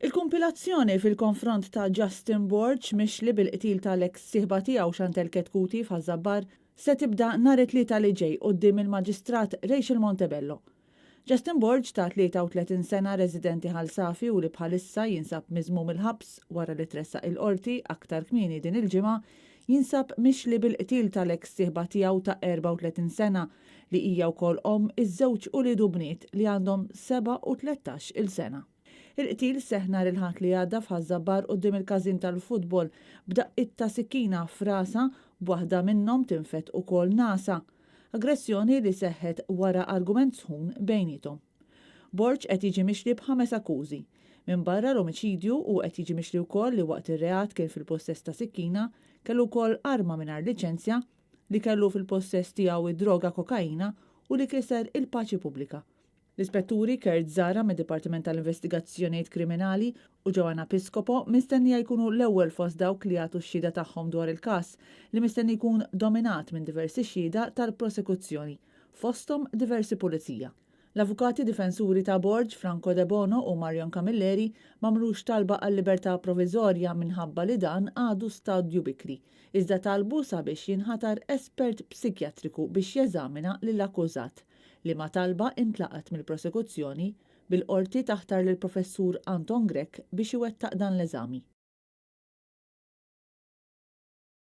Il-kumpilazzjoni fil-konfront ta' Justin Borch mixli bil-qtil tal-eks sieħba tiegħu Chantal Ketkuti f'Ħażabbar se tibda nhar it-tlieta li ġej quddiem il-Maġistrat Rachel Montebello. Justin Borch ta' 33 sena residenti ħalsafi u li bħalissa jinsab miżmum il-ħabs wara li tressaq il-qorti aktar kmieni din il-ġimgħa jinsab mixli bil-qtil tal-eks sieħba tiegħu ta' 34 sena li hija wkoll iż-żewġ ulidu bniet li għandhom 7 u 13 il-sena. Il-qtil seħ nhar il-ħadd li għadda f'Ħażabbar quddiem il-każin tal-futbol b'daqqiet ta' sikkina f'rasa b'waħda minnhom tinfet ukoll nasa. Aggressjoni li seħħet wara argument sħun bejnietom. Borch qed jiġi mixli b'5 akkużi. Minn barra l-omiċidju u qed jiġi mixli wkoll li waqt ir-reat kien fil-possess ta' sikkina kellu wkoll arma mingħajr liċenzja li kellu fil-possess tiegħu id-droga kokaina u li kiser il-paċi pubblika. L-ispetturi Kurt Zara mid-Dipartiment tal-Investigazzjonijiet Kriminali u Joanna Piscopo mistennija jkunu l-ewwel fost dawk li jagħtu x-xhieda tagħhom dwar il-każ li mistenni jkun dominat minn diversi xhieda tal-prosekuzzjoni, fosthom diversi pulizija. L-avukati difensuri ta' Borch, Franco De Bono u Marion Camilleri mamlux talba għal libertà provizorja minħabba li dan għadu stadju bikri, iżda talbu sabiex jinħatar espert psikjatriku biex jeżamina lill-akkużat li ma talba intlaqat mill-prosekuzzjoni bil-qorti taħtar lill professur Anton Grek biex iwettaq dan l-eżami.